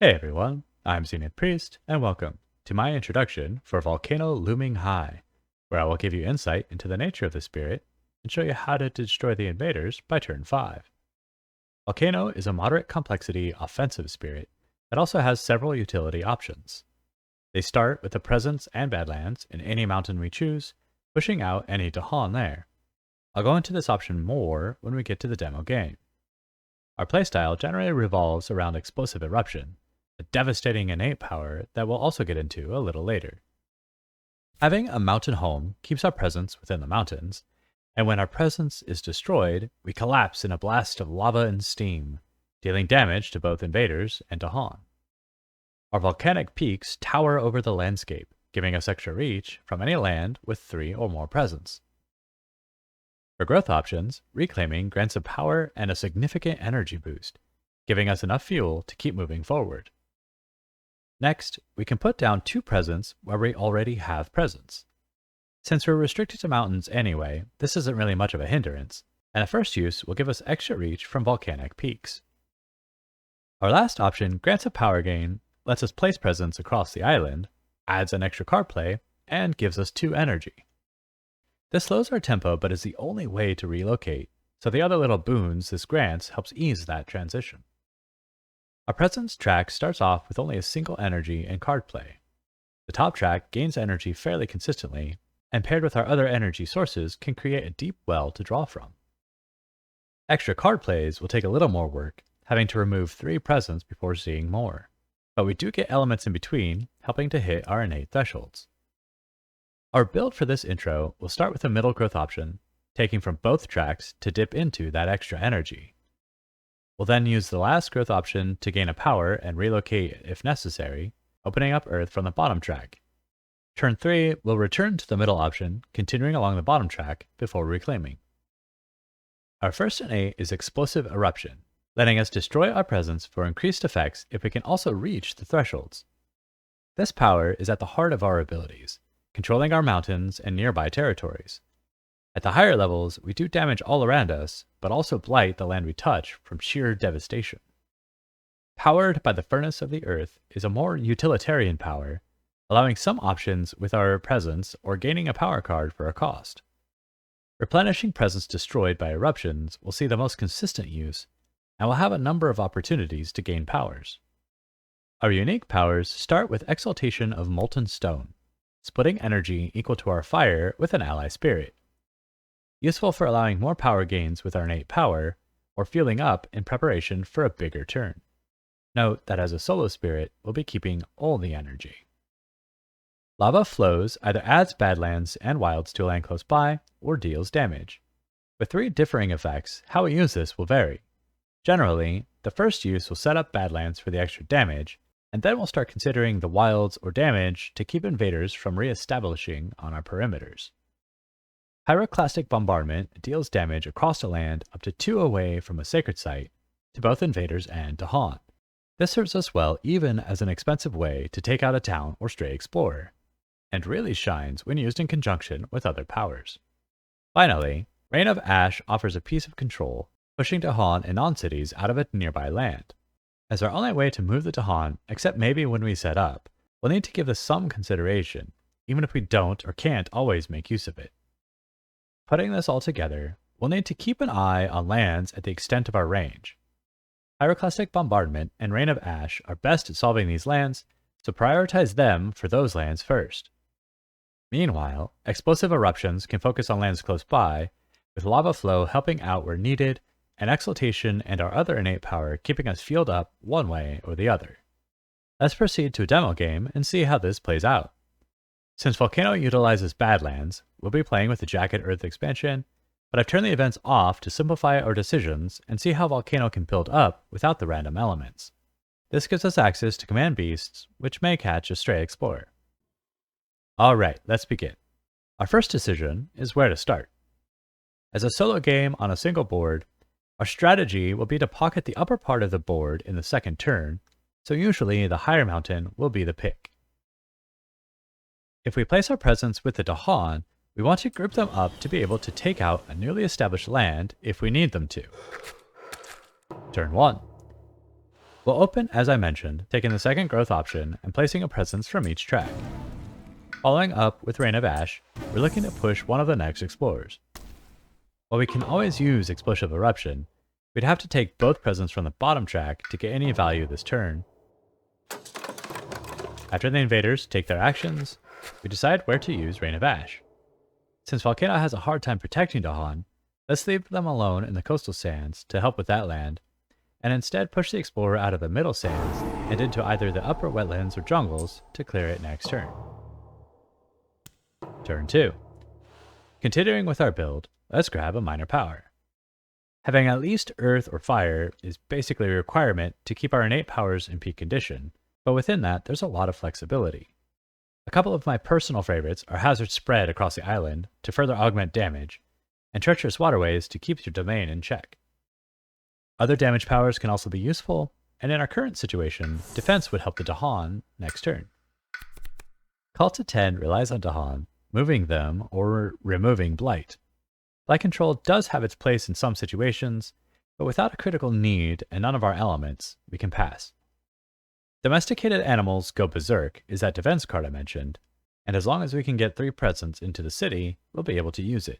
Hey everyone, I'm Zenith Priest, and welcome to my introduction for Volcano Looming High, where I will give you insight into the nature of the spirit and show you how to destroy the invaders by turn 5. Volcano is a moderate complexity offensive spirit that also has several utility options. They start with the presence and badlands in any mountain we choose, pushing out any Dahan there. I'll go into this option more when we get to the demo game. Our playstyle generally revolves around Explosive Eruption, a devastating innate power that we'll also get into a little later. Having a mountain home keeps our presence within the mountains, and when our presence is destroyed, we collapse in a blast of lava and steam, dealing damage to both invaders and Dahan. Our volcanic peaks tower over the landscape, giving us extra reach from any land with 3 or more presence. For growth options, Reclaiming grants a power and a significant energy boost, giving us enough fuel to keep moving forward. Next, we can put down 2 presence where we already have presence. Since we're restricted to mountains anyway, this isn't really much of a hindrance, and the first use will give us extra reach from volcanic peaks. Our last option grants a power gain, lets us place presence across the island, adds an extra card play, and gives us 2 energy. This slows our tempo but is the only way to relocate, so the other little boons this grants helps ease that transition. Our presence track starts off with only a single energy and card play. The top track gains energy fairly consistently, and paired with our other energy sources can create a deep well to draw from. Extra card plays will take a little more work, having to remove 3 presence before seeing more, but we do get elements in between, helping to hit our innate thresholds. Our build for this intro will start with a middle growth option, taking from both tracks to dip into that extra energy. We'll then use the last growth option to gain a power and relocate if necessary, opening up Earth from the bottom track. Turn 3 will return to the middle option, continuing along the bottom track before reclaiming. Our first innate is Explosive Eruption, letting us destroy our presence for increased effects if we can also reach the thresholds. This power is at the heart of our abilities, controlling our mountains and nearby territories. At the higher levels, we do damage all around us, but also blight the land we touch from sheer devastation. Powered by the Furnace of the Earth is a more utilitarian power, allowing some options with our presence or gaining a power card for a cost. Replenishing presence destroyed by eruptions will see the most consistent use, and will have a number of opportunities to gain powers. Our unique powers start with Exaltation of Molten Stone, splitting energy equal to our fire with an ally spirit. Useful for allowing more power gains with our innate power, or fueling up in preparation for a bigger turn. Note that as a solo spirit, we'll be keeping all the energy. Lava Flows either adds badlands and wilds to a land close by, or deals damage. With 3 differing effects, how we use this will vary. Generally, the first use will set up badlands for the extra damage, and then we'll start considering the wilds or damage to keep invaders from re-establishing on our perimeters. Pyroclastic Bombardment deals damage across a land up to 2 away from a sacred site to both invaders and Dahan. This serves us well even as an expensive way to take out a town or stray explorer, and really shines when used in conjunction with other powers. Finally, Rain of Ash offers a piece of control, pushing Dahan and non-cities out of a nearby land. As our only way to move the Dahan, except maybe when we set up, we'll need to give this some consideration, even if we don't or can't always make use of it. Putting this all together, we'll need to keep an eye on lands at the extent of our range. Pyroclastic Bombardment and Rain of Ash are best at solving these lands, so prioritize them for those lands first. Meanwhile, Explosive Eruptions can focus on lands close by, with Lava Flow helping out where needed, and Exaltation and our other innate power keeping us fueled up one way or the other. Let's proceed to a demo game and see how this plays out. Since Volcano utilizes Badlands, we'll be playing with the Jagged Earth expansion, but I've turned the events off to simplify our decisions and see how Volcano can build up without the random elements. This gives us access to command beasts, which may catch a stray explorer. Alright, let's begin. Our first decision is where to start. As a solo game on a single board, our strategy will be to pocket the upper part of the board in the second turn, so usually the higher mountain will be the pick. If we place our presence with the Dahan, we want to group them up to be able to take out a newly established land if we need them to. Turn 1. We'll open, as I mentioned, taking the second growth option and placing a presence from each track. Following up with Rain of Ash, we're looking to push one of the next explorers. While we can always use Explosive Eruption, we'd have to take both presents from the bottom track to get any value this turn. After the invaders take their actions, we decide where to use Rain of Ash. Since Volcano has a hard time protecting Dahan, let's leave them alone in the coastal sands to help with that land, and instead push the explorer out of the middle sands and into either the upper wetlands or jungles to clear it next turn. Turn 2. Continuing with our build, let's grab a minor power. Having at least earth or fire is basically a requirement to keep our innate powers in peak condition, but within that there's a lot of flexibility. A couple of my personal favorites are Hazard Spread across the island to further augment damage, and Treacherous Waterways to keep your domain in check. Other damage powers can also be useful, and in our current situation, Defense would help the Dahan next turn. Call to 10 relies on Dahan, moving them or removing Blight. Blight Control does have its place in some situations, but without a critical need and none of our elements, we can pass. Domesticated Animals Go Berserk is that defense card I mentioned, and as long as we can get 3 presents into the city, we'll be able to use it.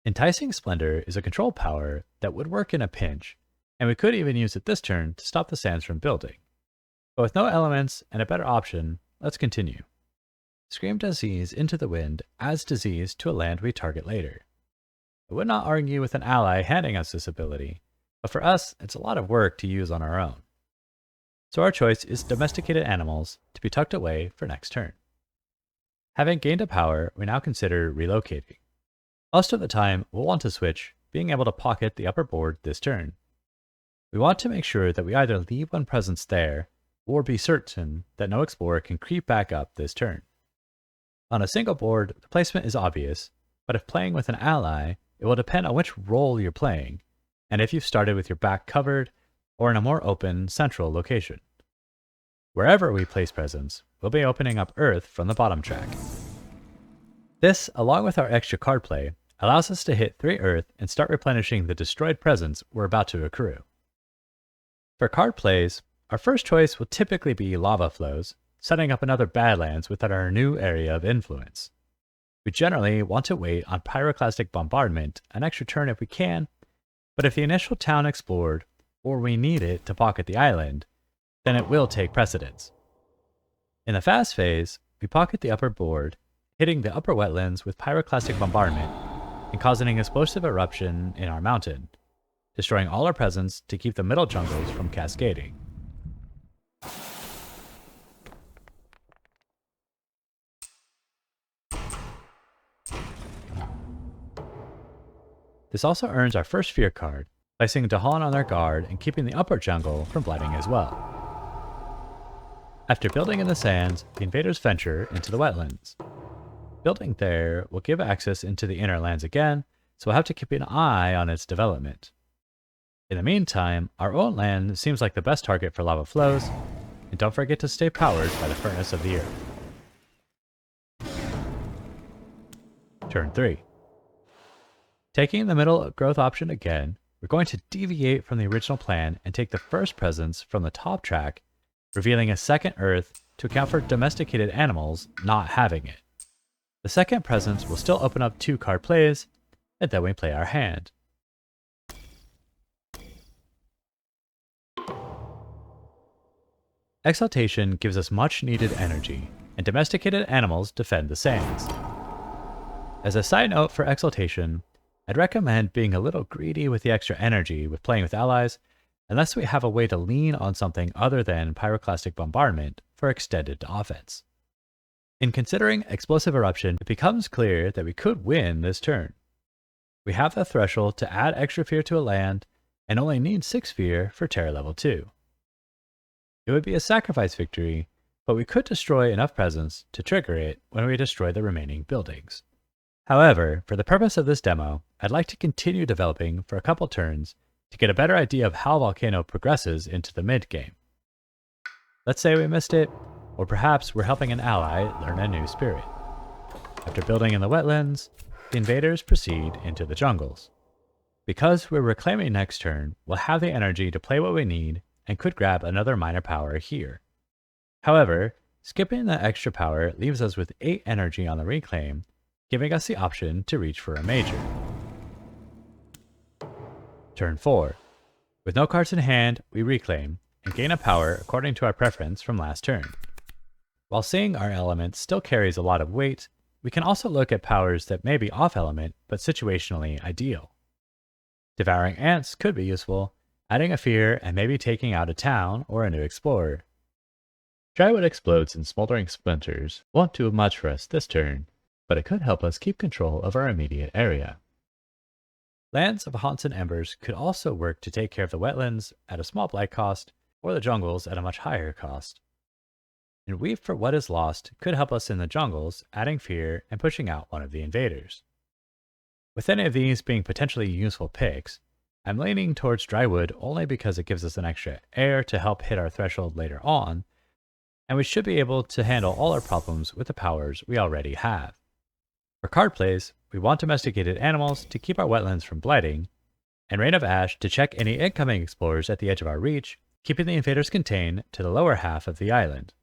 Enticing Splendor is a control power that would work in a pinch, and we could even use it this turn to stop the sands from building. But with no elements and a better option, let's continue. Scream Disease into the wind adds disease to a land we target later. I would not argue with an ally handing us this ability, but for us, it's a lot of work to use on our own. So our choice is Domesticated Animals to be tucked away for next turn. Having gained a power, we now consider relocating. Most of the time, we'll want to switch, being able to pocket the upper board this turn. We want to make sure that we either leave one presence there, or be certain that no explorer can creep back up this turn. On a single board, the placement is obvious, but if playing with an ally, it will depend on which role you're playing, and if you've started with your back covered, or in a more open, central location. Wherever we place presents, we'll be opening up Earth from the bottom track. This, along with our extra card play, allows us to hit 3 Earth and start replenishing the destroyed presents we're about to accrue. For card plays, our first choice will typically be Lava Flows, setting up another Badlands within our new area of influence. We generally want to wait on Pyroclastic Bombardment an extra turn if we can, but if the initial town explored, or we need it to pocket the island, then it will take precedence. In the fast phase, we pocket the upper board, hitting the upper wetlands with Pyroclastic Bombardment, and causing an explosive eruption in our mountain, destroying all our presents to keep the middle jungles from cascading. This also earns our first Fear card, placing Dahan on their guard and keeping the upper jungle from blighting as well. After building in the sands, the invaders venture into the wetlands. Building there will give access into the inner lands again, so we'll have to keep an eye on its development. In the meantime, our own land seems like the best target for lava flows, and don't forget to stay powered by the furnace of the earth. Turn 3. Taking the middle growth option again, we're going to deviate from the original plan and take the first presence from the top track, revealing a second Earth to account for domesticated animals not having it. The second presence will still open up 2 card plays, and then we play our hand. Exaltation gives us much needed energy, and domesticated animals defend the sands. As a side note for Exaltation, I'd recommend being a little greedy with the extra energy with playing with allies, unless we have a way to lean on something other than Pyroclastic Bombardment for extended offense. In considering Explosive Eruption, it becomes clear that we could win this turn. We have the threshold to add extra fear to a land, and only need 6 fear for Terror level 2. It would be a sacrifice victory, but we could destroy enough presence to trigger it when we destroy the remaining buildings. However, for the purpose of this demo, I'd like to continue developing for a couple turns to get a better idea of how Volcano progresses into the mid-game. Let's say we missed it, or perhaps we're helping an ally learn a new spirit. After building in the wetlands, the invaders proceed into the jungles. Because we're reclaiming next turn, we'll have the energy to play what we need and could grab another minor power here. However, skipping the extra power leaves us with 8 energy on the reclaim, giving us the option to reach for a major. Turn 4. With no cards in hand, we reclaim, and gain a power according to our preference from last turn. While seeing our element still carries a lot of weight, we can also look at powers that may be off element but situationally ideal. Devouring Ants could be useful, adding a fear and maybe taking out a town or a new explorer. Drywood Explodes and Smoldering Splinters won't do much for us this turn, but it could help us keep control of our immediate area. Lands of Haunts and Embers could also work to take care of the wetlands at a small blight cost, or the jungles at a much higher cost. And Weep for What Is Lost could help us in the jungles, adding fear and pushing out one of the invaders. With any of these being potentially useful picks, I'm leaning towards Drywood only because it gives us an extra air to help hit our threshold later on, and we should be able to handle all our problems with the powers we already have. For card plays, we want domesticated animals to keep our wetlands from blighting, and Rain of Ash to check any incoming explorers at the edge of our reach, keeping the invaders contained to the lower half of the island.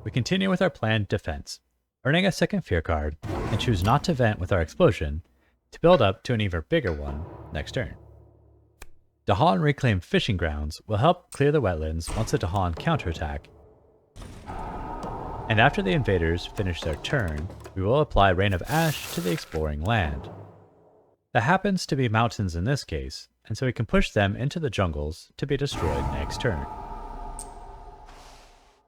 We continue with our planned defense, earning a second fear card, and choose not to vent with our explosion to build up to an even bigger one next turn. Dahan Reclaimed Fishing Grounds will help clear the wetlands once the Dahan counterattack, and after the invaders finish their turn, we will apply Rain of Ash to the exploring land. That happens to be mountains in this case, and so we can push them into the jungles to be destroyed next turn.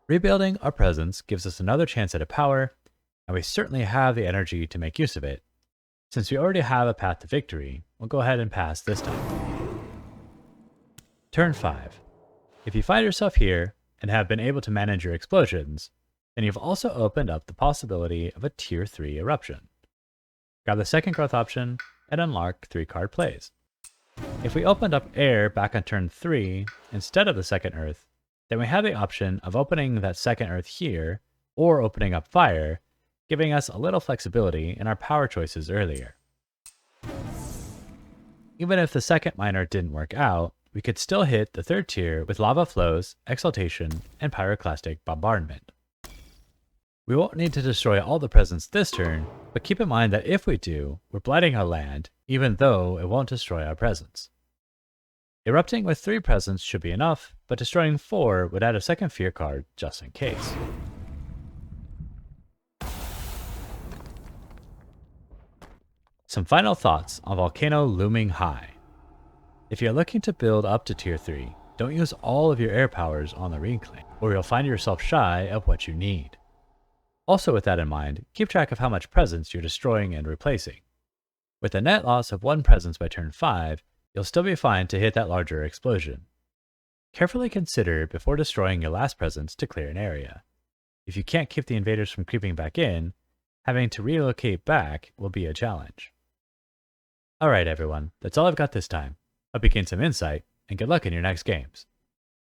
Rebuilding our presence gives us another chance at a power, and we certainly have the energy to make use of it. Since we already have a path to victory, we'll go ahead and pass this time. Turn 5. If you find yourself here and have been able to manage your explosions, then you've also opened up the possibility of a Tier 3 eruption. Grab the second growth option and unlock 3 card plays. If we opened up air back on turn 3 instead of the second earth, then we have the option of opening that second earth here, or opening up fire, giving us a little flexibility in our power choices earlier. Even if the second minor didn't work out, we could still hit the third tier with Lava Flows, Exaltation, and Pyroclastic Bombardment. We won't need to destroy all the presence this turn, but keep in mind that if we do, we're blighting our land, even though it won't destroy our presence. Erupting with 3 presence should be enough, but destroying 4 would add a second fear card just in case. Some final thoughts on Volcano Looming High. If you're looking to build up to Tier 3, don't use all of your air powers on the reclaim, or you'll find yourself shy of what you need. Also with that in mind, keep track of how much presence you're destroying and replacing. With a net loss of 1 presence by turn 5, you'll still be fine to hit that larger explosion. Carefully consider before destroying your last presence to clear an area. If you can't keep the invaders from creeping back in, having to relocate back will be a challenge. Alright everyone, that's all I've got this time. Hope you gained some insight, and good luck in your next games.